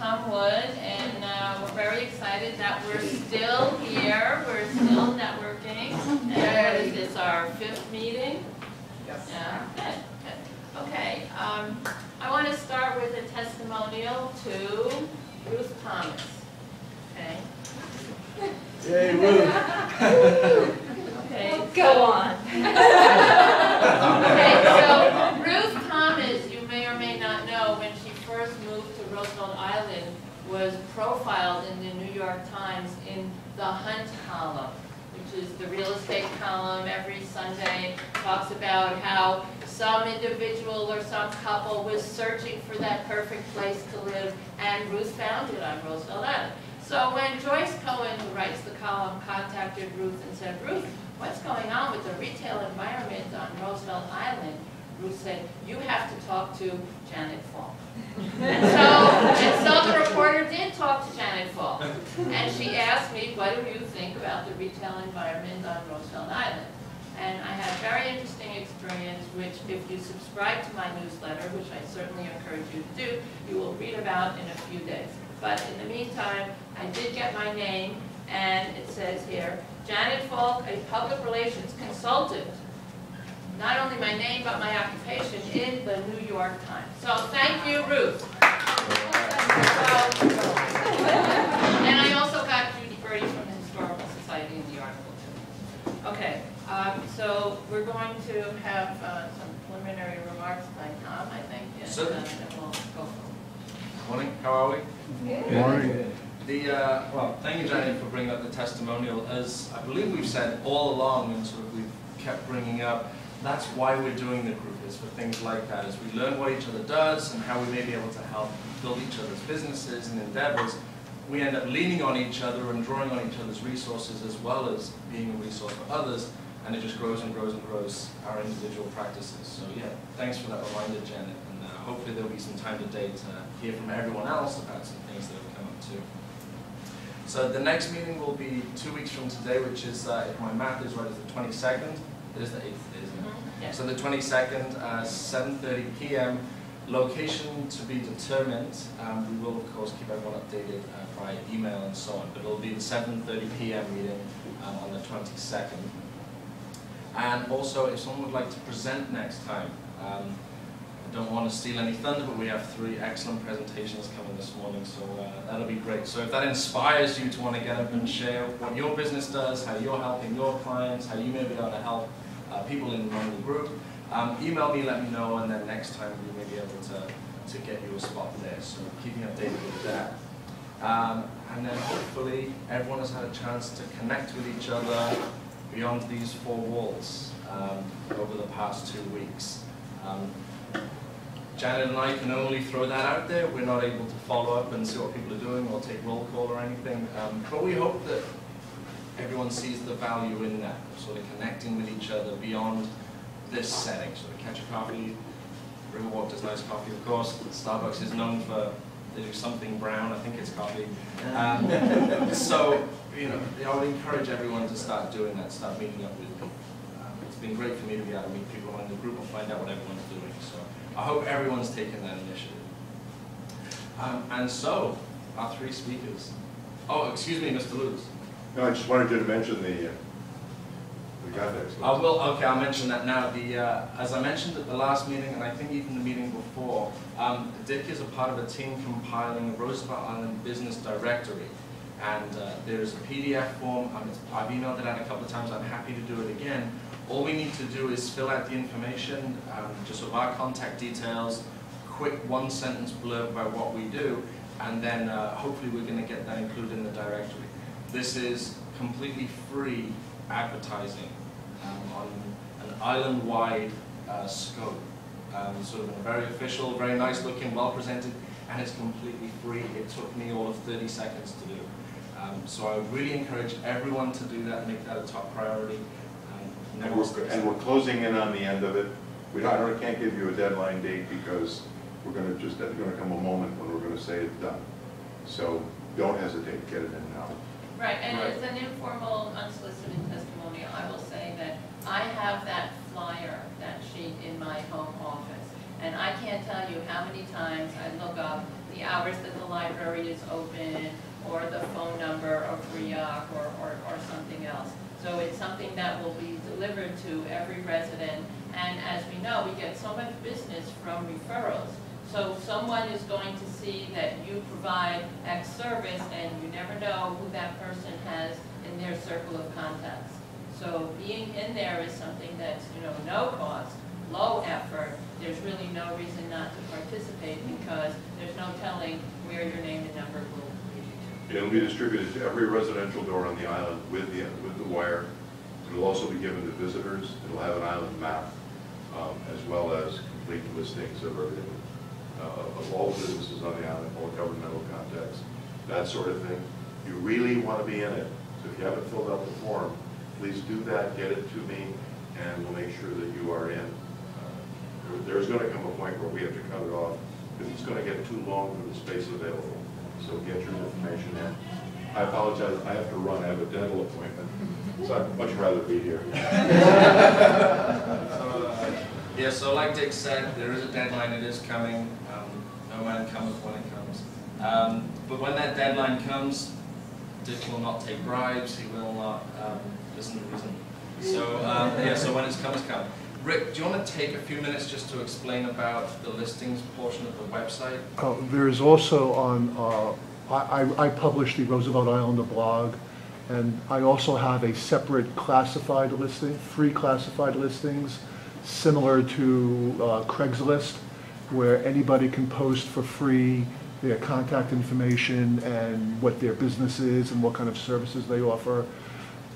Tom Wood, and we're very excited that we're still here. We're still networking. And what is this, our 5th meeting? Yes. Yeah, good, good. Okay, I want to start with a testimonial to Ruth Thomas. Okay. Yay, Ruth! Okay. Go on. Okay, so Ruth Thomas, you may or may not know, when she first moved to Roosevelt Island, was profiled in the New York Times in the Hunt column, which is the real estate column. Every Sunday talks about how some individual or some couple was searching for that perfect place to live, and Ruth found it on Roosevelt Island. So when Joyce Cohen, who writes the column, contacted Ruth and said, Ruth, what's going on with the retail environment on Roosevelt Island? Ruth said, you have to talk to Janet Falk. and so the reporter did talk to Janet Falk. And she asked me, what do you think about the retail environment on Roosevelt Island? And I had a very interesting experience, which if you subscribe to my newsletter, which I certainly encourage you to do, you will read about in a few days. But in the meantime, I did get my name, and it says here, Janet Falk, a public relations consultant. Not only my name, but my occupation in the New York Times. So thank you, Ruth. And I also got Judy Birdie from the Historical Society in the article, too. Okay, so we're going to have some preliminary remarks by Tom, I think, and then we'll go from there. Morning, how are we? Good morning. Well, thank you, Janet, for bringing up the testimonial. As I believe we've said all along, and sort of we've kept bringing up, that's why we're doing the group, is for things like that, as we learn what each other does and how we may be able to help build each other's businesses and endeavors. We end up leaning on each other and drawing on each other's resources, as well as being a resource for others, and it just grows and grows and grows our individual practices. So yeah, thanks for that reminder, Janet, and hopefully there'll be some time today to hear from everyone else about some things that have come up too. So the next meeting will be 2 weeks from today, which is, if my math is right, is the 22nd. It is the 8th, isn't it? Yeah. So the 22nd, 7:30 p.m. Location to be determined. We will, of course, keep everyone updated via email and so on. But it'll be the 7:30 p.m. meeting on the 22nd. And also, if someone would like to present next time, I don't want to steal any thunder, but we have 3 excellent presentations coming this morning, so that'll be great. So if that inspires you to want to get up and share what your business does, how you're helping your clients, how you may be able to help people in the group, email me, let me know, and then next time we may be able to get you a spot there. So keep me updated with that. And then hopefully everyone has had a chance to connect with each other beyond these 4 walls over the past 2 weeks. Janet and I can only throw that out there. We're not able to follow up and see what people are doing or take roll call or anything. But we hope that everyone sees the value in that, sort of connecting with each other beyond this setting. Sort of catch a coffee. Riverwalk does nice coffee, of course. Starbucks is known for, they do something brown, I think it's coffee. So, you know, I would encourage everyone to start doing that, start meeting up with people. It's been great for me to be able to meet people in the group and find out what everyone's doing. So I hope everyone's taken that initiative. And so, our 3 speakers. Oh, excuse me, Mr. Lewis. No, I just wanted you to mention the context. I will. Okay, I'll mention that now. As I mentioned at the last meeting, and I think even the meeting before, Dick is a part of a team compiling a Roosevelt Island Business Directory, and there's a PDF form. I've emailed it out a couple of times. I'm happy to do it again. All we need to do is fill out the information, just sort of our contact details, quick 1-sentence blurb about what we do, and then hopefully we're going to get that included in the directory. This is completely free advertising on an island-wide scope, sort of in a very official, very nice looking, well presented, and it's completely free. It took me all of 30 seconds to do. So I would really encourage everyone to do that and make that a top priority. And we're closing in on the end of it. I can't give you a deadline date because there's going to come a moment when we're going to say it's done. So don't hesitate, get it in now. Right, and as an informal, unsolicited testimonial, I will say that I have that flyer, that sheet in my home office, and I can't tell you how many times I look up the hours that the library is open, or the phone number of REAC, or something else. So it's something that will be delivered to every resident, and as we know, we get so much business from referrals. So someone is going to see that you provide X service, and you never know who that person has in their circle of contacts. So being in there is something that's, no cost, low effort. There's really no reason not to participate, because there's no telling where your name and number will lead you to. It'll be distributed to every residential door on the island with the wire. It'll also be given to visitors. It'll have an island map, as well as complete listings of everything, of all the businesses on the island, all governmental contacts, that sort of thing. You really want to be in it. So if you haven't filled out the form, please do that, get it to me, and we'll make sure that you are in. There's going to come a point where we have to cut it off, because it's going to get too long for the space available. So get your information in. I apologize, I have to run, I have a dental appointment, so I'd much rather be here. Yeah, so like Dick said, there is a deadline, it is coming. No man cometh when it comes. But when that deadline comes, Dick will not take bribes, he will not listen to reason. So, yeah, so when it's come, it's come. Rick, do you want to take a few minutes just to explain about the listings portion of the website? There is also on, I publish the Roosevelt Islander blog, and I also have a separate classified listing, free classified listings, similar to Craigslist, where anybody can post for free their contact information and what their business is and what kind of services they offer.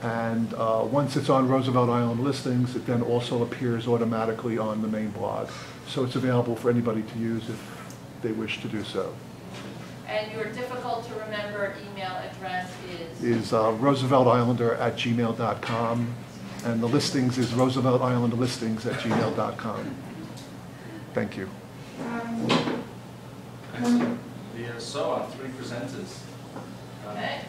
And once it's on Roosevelt Island listings, it then also appears automatically on the main blog. So it's available for anybody to use if they wish to do so. And your difficult to remember email address is? Is RooseveltIslander@gmail.com, and the listings is RooseveltIslanderlistings@gmail.com. Thank you. Excellent. So our three presenters. Okay.